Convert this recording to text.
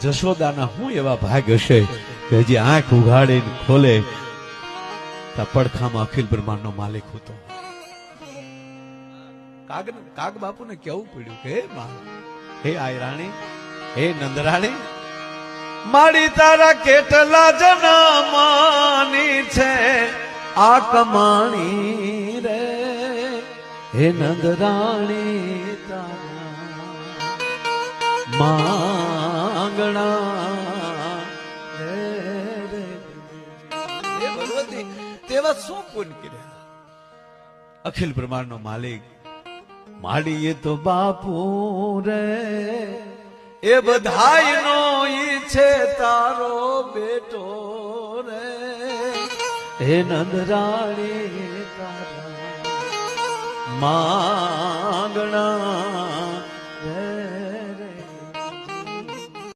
જશોદાના હું એવા ભાગ હશે કે હજી આંખ ઉઘાડીને ખોલે તા પડખામાં અખિલ બ્રહ્માંડનો માલિક હતો. કાગ બાપુને કેવું પડ્યું કે હે માં, હે આયરાણી, હે નંદરાણી, મારી તારા કેટલા જન્મની છે આ કમાણી રે, હે નંદરાણી તારા માંગણા રે રે. હે ભગવતી, તેવા શું પુણ્ય કર્યા? અખિલ બ્રહ્માંડનો માલિક માડીએ તો બાપુ રે, એ બધાયનો ઈચ્છે તારો બેટો રે, હે નંદરાણી તારા માંગણા